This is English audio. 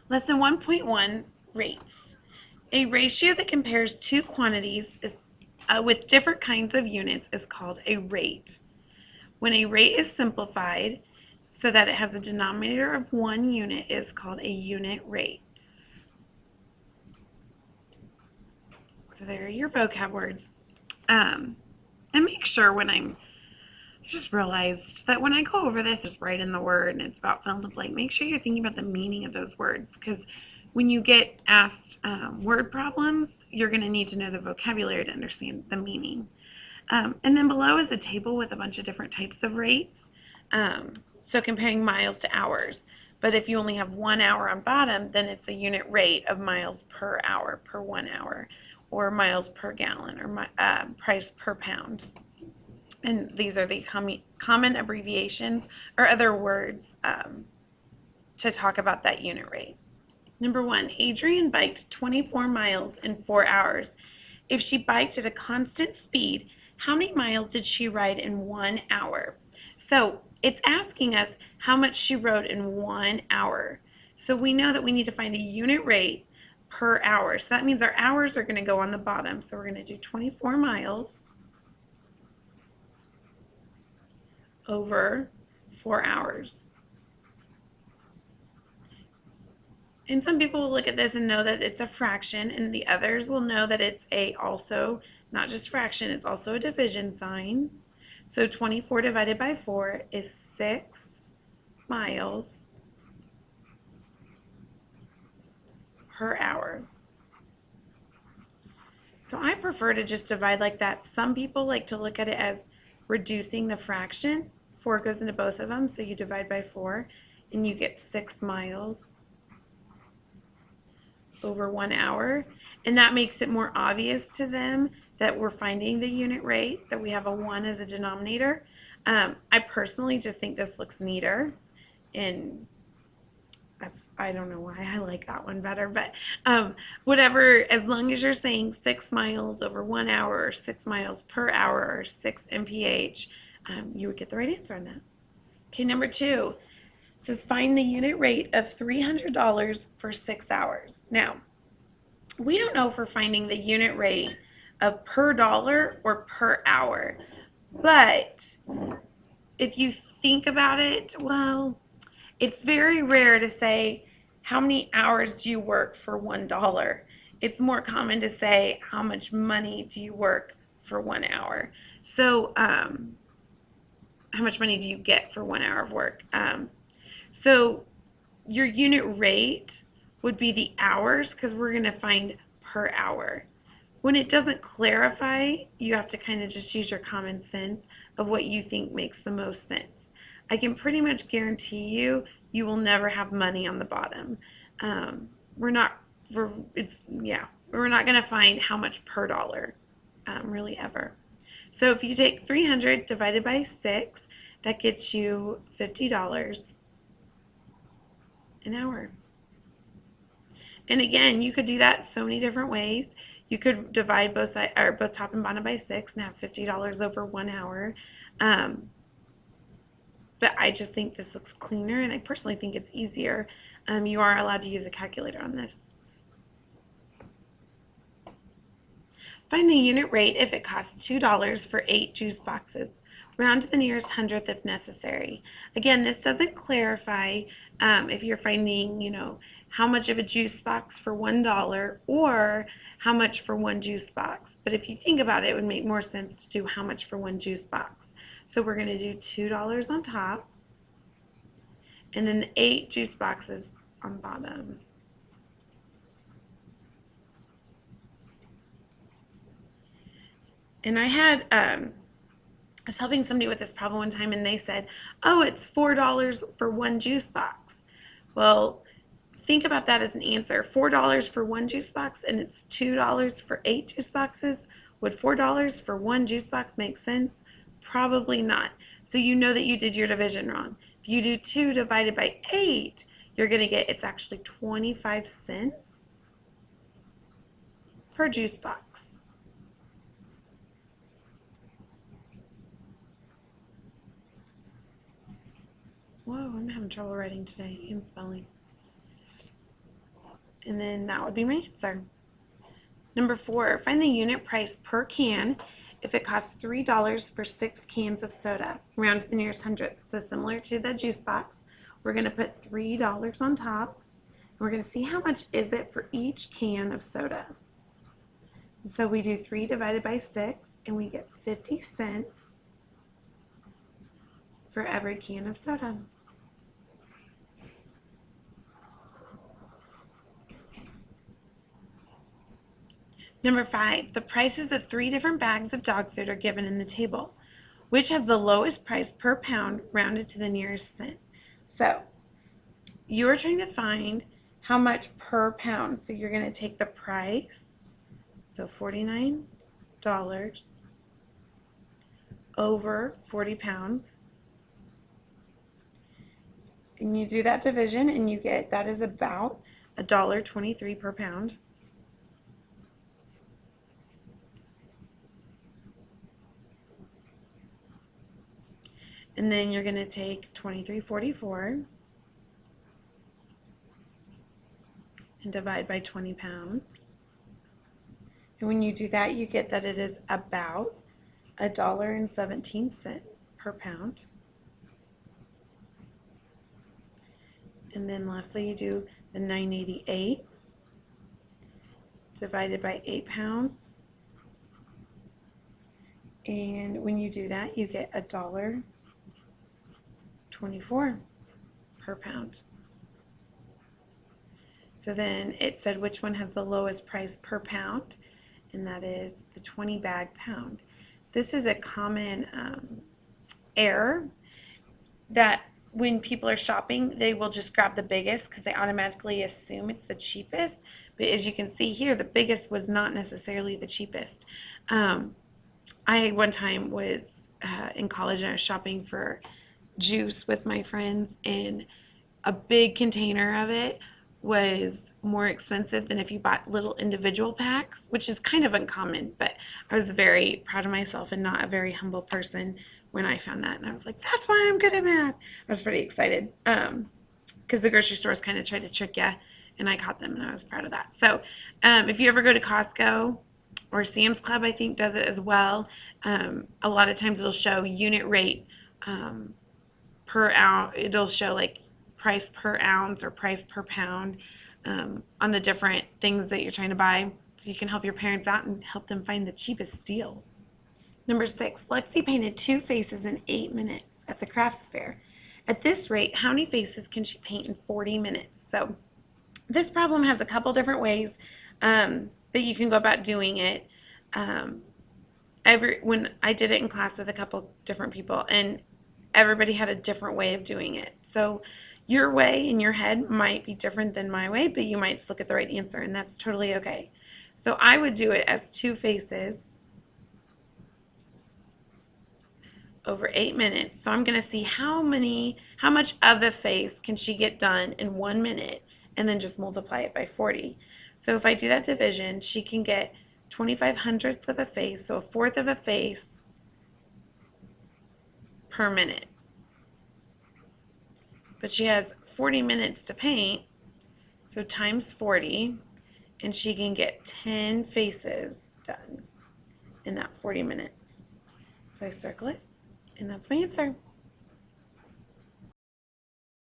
Lesson 1.1, rates. A ratio that compares two quantities with different kinds of units is called a rate. When a rate is simplified so that it has a denominator of 1 unit, it is called a unit rate. So there are your vocab words. And make sure I just realized that when I go over this, just write in the word and it's about fill in the blank. Make sure you're thinking about the meaning of those words, because when you get asked word problems, you're going to need to know the vocabulary to understand the meaning. And then below is a table with a bunch of different types of rates. So comparing miles to hours. But if you only have 1 hour on bottom, then it's a unit rate of miles per hour, per 1 hour, or miles per gallon, or price per pound. And these are the common abbreviations or other words to talk about that unit rate. Number 1, Adrienne biked 24 miles in 4 hours. If she biked at a constant speed, how many miles did she ride in 1 hour? So it's asking us how much she rode in 1 hour. So we know that we need to find a unit rate per hour. So that means our hours are going to go on the bottom. So we're going to do 24 miles over 4 hours. And some people will look at this and know that it's a fraction, and the others will know that it's also not just fraction, it's also a division sign. So 24 divided by 4 is 6 miles per hour. So I prefer to just divide like that. Some people like to look at it as reducing the fraction. 4 goes into both of them, so you divide by 4 and you get 6 miles over 1 hour. And that makes it more obvious to them that we're finding the unit rate, that we have a 1 as a denominator. I personally just think this looks neater, and I don't know why I like that one better, but whatever, as long as you're saying 6 miles over 1 hour, or 6 miles per hour, or 6 mph, you would get the right answer on that. Okay, number 2 says find the unit rate of $300 for 6 hours. Now, we don't know if we're finding the unit rate of per dollar or per hour, but if you think about it, well, it's very rare to say how many hours do you work for $1. It's more common to say how much money do you work for 1 hour. So how much money do you get for 1 hour of work? So your unit rate would be the hours, because we're going to find per hour. When it doesn't clarify, you have to kind of just use your common sense of what you think makes the most sense. I can pretty much guarantee you will never have money on the bottom. We're not going to find how much per dollar, really, ever. So if you take 300 divided by 6, that gets you $50 an hour. And again, you could do that so many different ways. You could divide both sides, or both top and bottom, by 6 and have $50 over 1 hour. But I just think this looks cleaner, and I personally think it's easier. You are allowed to use a calculator on this. Find the unit rate if it costs $2 for 8 juice boxes. Round to the nearest hundredth if necessary. Again, this doesn't clarify if you're finding, how much of a juice box for $1 or how much for 1 juice box. But if you think about it, it would make more sense to do how much for 1 juice box. So we're going to do $2 on top, and then the 8 juice boxes on bottom. And I was helping somebody with this problem one time, and they said, oh, it's $4 for 1 juice box. Well, think about that as an answer. $4 for 1 juice box, and it's $2 for 8 juice boxes. Would $4 for 1 juice box make sense? Probably not. So you know that you did your division wrong. If you do 2 divided by 8, you're going to get, it's actually 25 cents per juice box. Whoa, I'm having trouble writing today and spelling. And then that would be my answer. Number 4, find the unit price per can if it costs $3 for 6 cans of soda. Round to the nearest hundredth. So similar to the juice box, we're going to put $3 on top. And we're going to see how much is it for each can of soda. And so we do 3 divided by 6, and we get 50 cents for every can of soda. Number 5, the prices of 3 different bags of dog food are given in the table. Which has the lowest price per pound rounded to the nearest cent? So you are trying to find how much per pound. So you're going to take the price, so $49 over 40 pounds. And you do that division and you get that is about $1.23 per pound. And then you're going to take $23.44 and divide by 20 pounds. And when you do that, you get that it is about $1.17 per pound. And then lastly, you do the $9.88 divided by 8 pounds. And when you do that, you get $1.24 per pound. So then it said which one has the lowest price per pound, and that is the 20 bag pound. This is a common error that when people are shopping, they will just grab the biggest because they automatically assume it's the cheapest. But as you can see here, the biggest was not necessarily the cheapest. I one time was in college and I was shopping for juice with my friends, and a big container of it was more expensive than if you bought little individual packs, which is kind of uncommon, but I was very proud of myself and not a very humble person when I found that, and I was like, that's why I'm good at math. I was pretty excited because the grocery stores kind of tried to trick you, and I caught them, and I was proud of that. So if you ever go to Costco or Sam's Club, I think does it as well, a lot of times it'll show unit rate per ounce. It'll show like price per ounce or price per pound on the different things that you're trying to buy, so you can help your parents out and help them find the cheapest deal. Number 6, Lexi painted 2 faces in 8 minutes at the crafts fair. At this rate, how many faces can she paint in 40 minutes? So this problem has a couple different ways that you can go about doing it. When I did it in class with a couple different people, and everybody had a different way of doing it. So your way in your head might be different than my way, but you might still get the right answer, and that's totally okay. So I would do it as 2 faces over 8 minutes. So I'm going to see how much of a face can she get done in 1 minute, and then just multiply it by 40. So if I do that division, she can get 25 hundredths of a face, so 1/4 of a face per minute. But she has 40 minutes to paint, so times 40, and she can get 10 faces done in that 40 minutes. So I circle it, and that's my answer.